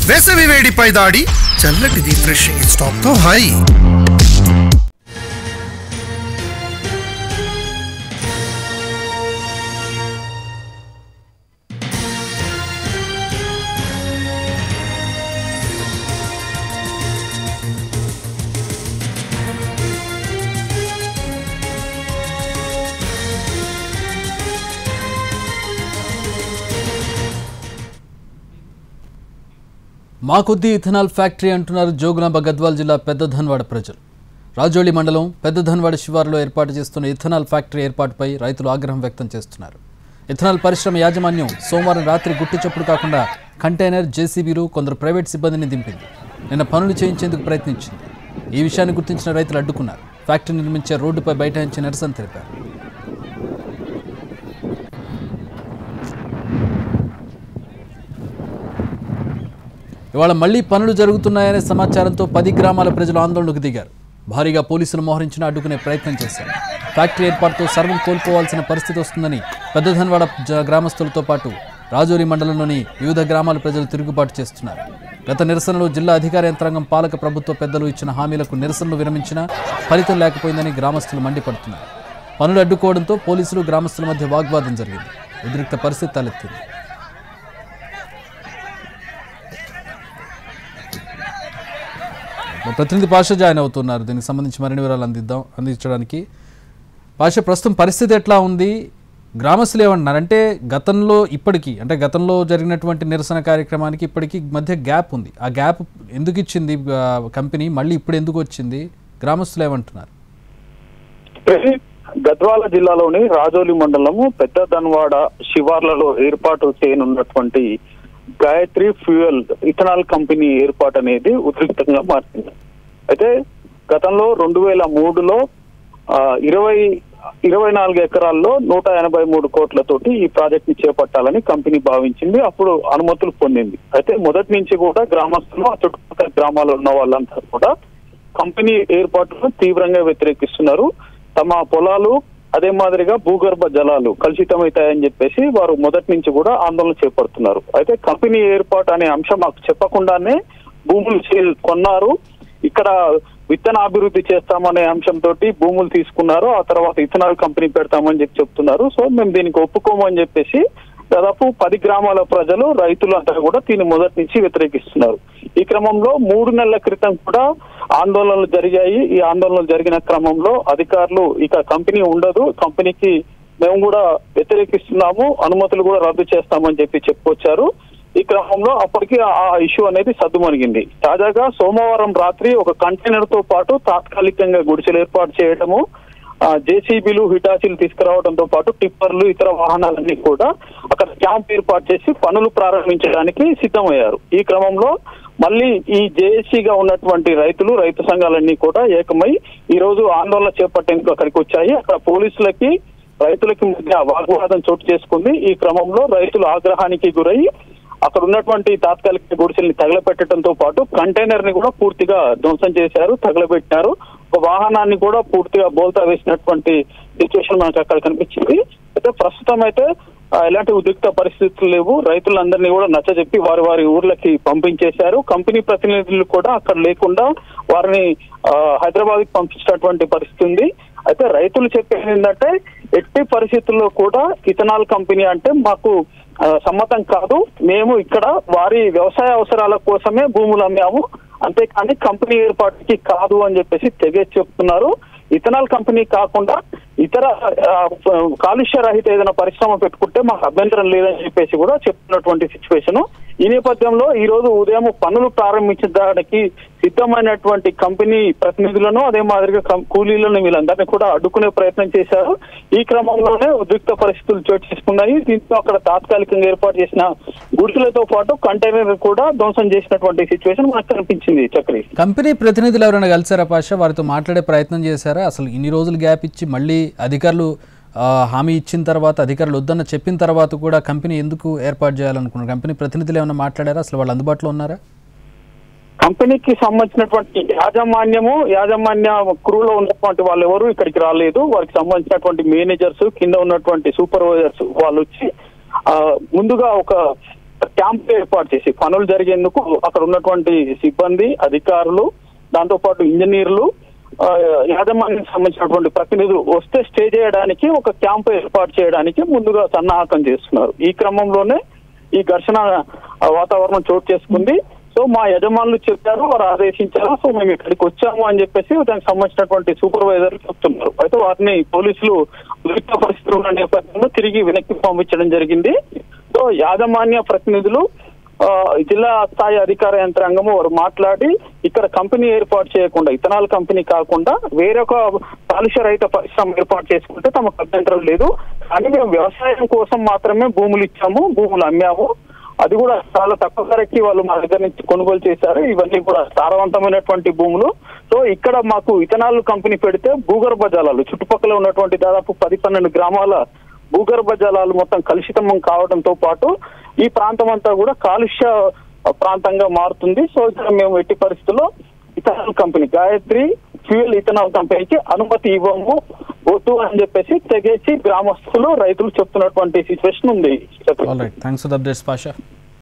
వేసవి వేడిపై దాడి చల్లటి రిఫ్రెషింగ్ స్టాప్ తో హాయి. మాకొద్ది ఇథనాల్ ఫ్యాక్టరీ అంటున్నారు జోగులాంబ గద్వాల్ జిల్లా పెద్దధన్వాడ ప్రజలు. రాజోళి మండలం పెద్దధన్వాడ శివారులో ఏర్పాటు చేస్తున్న ఇథనాల్ ఫ్యాక్టరీ ఏర్పాటుపై రైతులు ఆగ్రహం వ్యక్తం చేస్తున్నారు. ఇథనాల్ పరిశ్రమ యాజమాన్యం సోమవారం రాత్రి గుట్టు చప్పుడు కాకుండా కంటైనర్, జేసీబీలు, కొందరు ప్రైవేట్ సిబ్బందిని దింపింది. నిన్న పనులు చేయించేందుకు ప్రయత్నించింది. ఈ విషయాన్ని గుర్తించిన రైతులు అడ్డుకున్నారు. ఫ్యాక్టరీ నిర్మించే రోడ్డుపై బైఠాయించి నిరసన తెలిపారు. ఇవాళ మళ్లీ పనులు జరుగుతున్నాయనే సమాచారంతో 10 గ్రామాల ప్రజలు ఆందోళనకు దిగారు. భారీగా పోలీసులు మోహరించిన అడ్డుకునే ప్రయత్నం చేశారు. ఫ్యాక్టరీ ఏర్పాటుతో సర్వం కోల్పోవాల్సిన పరిస్థితి వస్తుందని పెద్దధన్వాడ గ్రామస్తులతో పాటు రాజోలి మండలంలోని వివిధ గ్రామాల ప్రజలు తిరుగుబాటు చేస్తున్నారు. గత నిరసనలో జిల్లా అధికార యంత్రాంగం, పాలక ప్రభుత్వ పెద్దలు ఇచ్చిన హామీలకు నిరసనలు విరమించినా ఫలితం లేకపోయిందని గ్రామస్తులు మండిపడుతున్నారు. పనులు అడ్డుకోవడంతో పోలీసులు, గ్రామస్తుల మధ్య వాగ్వాదం జరిగింది. ఉద్రిక్త పరిస్థితి తలెత్తింది. ప్రతినిధి పాషా జాయిన్ అవుతున్నారు. దీనికి సంబంధించి మరిన్ని వివరాలు అందించడానికి. పాషా, ప్రస్తుతం పరిస్థితి ఎట్లా ఉంది? గ్రామస్తులు ఏమంటున్నారు అంటే గతంలో జరిగినటువంటి నిరసన కార్యక్రమానికి ఇప్పటికీ మధ్య గ్యాప్ ఉంది. ఆ గ్యాప్ ఎందుకు ఇచ్చింది కంపెనీ? మళ్ళీ ఇప్పుడు ఎందుకు వచ్చింది? గ్రామస్తులు ఏమంటున్నారు? గద్వాల జిల్లాలోని రాజోలి మండలము పెద్దధన్వాడ శివార్లలో ఏర్పాటు చేయనున్నటువంటి గాయత్రి ఫ్యూయల్ ఇథనాల్ కంపెనీ ఏర్పాటు అనేది ఉద్రిక్తంగా మారింది. అయితే గతంలో 2003లో 24 ఎకరాల్లో 183 కోట్లతోటి ఈ ప్రాజెక్ట్ ని చేపట్టాలని కంపెనీ భావించింది. అప్పుడు అనుమతులు పొందింది. అయితే మొదటి నుంచి కూడా గ్రామస్తులు, ఆ చుట్టుపక్కల గ్రామాల్లో ఉన్న వాళ్ళంతా కూడా కంపెనీ ఏర్పాటును తీవ్రంగా వ్యతిరేకిస్తున్నారు. తమ పొలాలు, అదే మాదిరిగా భూగర్భ జలాలు కలుషితమవుతాయని చెప్పేసి వారు మొదటి నుంచి కూడా ఆందోళన చేపడుతున్నారు. అయితే కంపెనీ ఏర్పాటు అనే అంశం మాకు చెప్పకుండానే భూములు కొన్నారు. ఇక్కడ విత్తన అభివృద్ధి చేస్తామనే అంశంతో భూములు తీసుకున్నారు. ఆ తర్వాత ఇథనాల్ కంపెనీ పెడతామని చెప్తున్నారు. సో మేము దీనికి ఒప్పుకోమని చెప్పేసి దాదాపు 10 గ్రామాల ప్రజలు, రైతులు అంతా కూడా దీన్ని మొదటి నుంచి వ్యతిరేకిస్తున్నారు. ఈ క్రమంలో 3 నెలల క్రితం కూడా ఆందోళనలు జరిగాయి. ఈ ఆందోళనలు జరిగిన క్రమంలో అధికారులు ఇక కంపెనీ ఉండదు, కంపెనీకి మేము కూడా వ్యతిరేకిస్తున్నాము, అనుమతులు కూడా రద్దు చేస్తామని చెప్పుకొచ్చారు. ఈ క్రమంలో అప్పటికి ఆ ఇష్యూ అనేది సద్దుమణిగింది. తాజాగా సోమవారం రాత్రి ఒక కంటైనర్ తో పాటు తాత్కాలికంగా గుడిసెలు ఏర్పాటు చేయడము, జేసీబీలు, హిటాచీలు తీసుకురావడంతో పాటు టిప్పర్లు, ఇతర వాహనాలన్నీ కూడా అక్కడ క్యాంప్ ఏర్పాటు చేసి పనులు ప్రారంభించడానికి సిద్ధమయ్యారు. ఈ క్రమంలో మళ్ళీ ఈ జేఏసీగా ఉన్నటువంటి రైతు సంఘాలన్నీ కూడా ఏకమై ఈ రోజు ఆందోళన చేపట్టేందుకు అక్కడికి వచ్చాయి. అక్కడ పోలీసులకి, రైతులకి మధ్య వాగ్వాదం చోటు చేసుకుంది. ఈ క్రమంలో రైతులు ఆగ్రహానికి గురై అక్కడ ఉన్నటువంటి తాత్కాలిక గుడిసెల్ని తగలబెట్టడంతో పాటు కంటైనర్ ని కూడా పూర్తిగా ధ్వంసం చేశారు, తగలబెట్టినారు. ఒక వాహనాన్ని కూడా పూర్తిగా బోల్తా వేసినటువంటి సిచ్యువేషన్ మనకు అక్కడ కనిపించింది. అయితే ప్రస్తుతం అయితే ఎలాంటి ఉద్రిక్త పరిస్థితులు లేవు. రైతులందరినీ కూడా నచ్చజెప్పి వారి ఊర్లకి పంపించేశారు. కంపెనీ ప్రతినిధులు కూడా అక్కడ లేకుండా వారిని హైదరాబాద్ కి పంపించినటువంటి పరిస్థితి ఉంది. అయితే రైతులు చెప్పేది ఏంటంటే ఎట్టి పరిస్థితుల్లో కూడా ఇథనాల్ కంపెనీ అంటే మాకు సమ్మతం కాదు, మేము ఇక్కడ వారి వ్యవసాయ అవసరాల కోసమే భూములు అమ్మాము, అంతేకాని కంపెనీ ఏర్పాటుకి కాదు అని చెప్పేసి తెగేసి చెప్తున్నారు. ఇథనాల్ కంపెనీ కాకుండా ఇతర కాలుష్య రహిత ఏదైనా పరిశ్రమ పెట్టుకుంటే మాకు అభ్యంతరం లేదని చెప్పేసి కూడా చెప్తున్నటువంటి సిచ్యువేషన్. ఈ నేపథ్యంలో ఈ రోజు ఉదయం పనులు ప్రారంభించడానికి సిద్ధమైనటువంటి కంపెనీ ప్రతినిధులను, అదే మాదిరిగా కూలీలను, వీళ్ళందరినీ కూడా అడ్డుకునే ప్రయత్నం చేశారు. ఈ క్రమంలోనే ఉద్రిక్త పరిస్థితులు చోటు చేసుకున్నాయి. దీంతో అక్కడ తాత్కాలికంగా ఏర్పాటు చేసిన గుడిసెలతో పాటు కంటైనర్ కూడా ధ్వంసం చేసినటువంటి సిచ్యువేషన్ మనకు కనిపించింది. చక్రి, కంపెనీ ప్రతినిధులు ఎవరైనా కలిసారా పాషా? వారితో మాట్లాడే ప్రయత్నం చేశారా? అసలు ఇన్ని రోజులు గ్యాప్ ఇచ్చి మళ్ళీ అధికారులు హామీ ఇచ్చిన తర్వాత, అధికారులు వద్దన్న చెప్పిన తర్వాత కూడా కంపెనీ ఎందుకు ఏర్పాటు చేయాలనుకున్నారు? కంపెనీ ప్రతినిధులు ఏమైనా మాట్లాడారా? అసలు వాళ్ళు అందుబాటులో ఉన్నారా? కంపెనీకి సంబంధించినటువంటి యాజమాన్య క్రూలో ఉన్నటువంటి వాళ్ళు ఎవరు ఇక్కడికి రాలేదు. వారికి సంబంధించినటువంటి మేనేజర్స్, కింద ఉన్నటువంటి సూపర్వైజర్స్ వాళ్ళు వచ్చి ముందుగా ఒక క్యాంప్ ఏర్పాటు చేసి పనులు జరిగేందుకు అక్కడ ఉన్నటువంటి సిబ్బంది, అధికారులు, దాంతో పాటు ఇంజనీర్లు, యాజమాన్యానికి సంబంధించినటువంటి ప్రతినిధులు వస్తే స్టే చేయడానికి ఒక క్యాంప్ ఏర్పాటు చేయడానికి ముందుగా సన్నాహకం చేస్తున్నారు. ఈ క్రమంలోనే ఈ ఘర్షణ వాతావరణం చోటు చేసుకుంది. సో మా యజమానులు చెప్పారు, వారు ఆదేశించారు, సో మేము ఇక్కడికి వచ్చాము అని చెప్పేసి దానికి సంబంధించినటువంటి సూపర్వైజర్లు చెప్తున్నారు. అయితే వారిని పోలీసులు ఉద్రిక్త పరిస్థితులు ఉన్న నేపథ్యంలో తిరిగి వెనక్కి పంపించడం జరిగింది. సో యాజమాన్య ప్రతినిధులు, జిల్లా స్థాయి అధికార యంత్రాంగము వారు మాట్లాడి ఇక్కడ కంపెనీ ఏర్పాటు చేయకుండా, ఇథనాల్ కంపెనీ కాకుండా వేరొక కాలుష్య రహిత పరిశ్రమ ఏర్పాటు చేసుకుంటే తమకు అభ్యంతరం లేదు, కానీ మేము వ్యవసాయం కోసం మాత్రమే భూములు ఇచ్చాము, భూములు అమ్మాము, అది కూడా చాలా తక్కువ ధరకి వాళ్ళు మా దగ్గర నుంచి కొనుగోలు చేశారు. ఇవన్నీ కూడా సారవంతమైనటువంటి భూములు. సో ఇక్కడ మాకు ఇథనాల్ కంపెనీ పెడితే భూగర్భ జలాలు చుట్టుపక్కల ఉన్నటువంటి దాదాపు 10-12 గ్రామాల భూగర్భ జలాలు మొత్తం కలుషితం కావడంతో పాటు ఈ ప్రాంతం అంతా కూడా కాలుష్య ప్రాంతంగా మారుతుంది. సో ఇక్కడ మేము ఎట్టి పరిస్థితుల్లో ethanol company, Gayatri fuel ethanol కంపెనీకి అనుమతి ఇవ్వము, వద్దు అని చెప్పేసి తెగేసి గ్రామస్తులు, రైతులు చెప్తున్నటువంటి సిచ్యువేషన్ ఉంది. Thanks for the updates Pasha.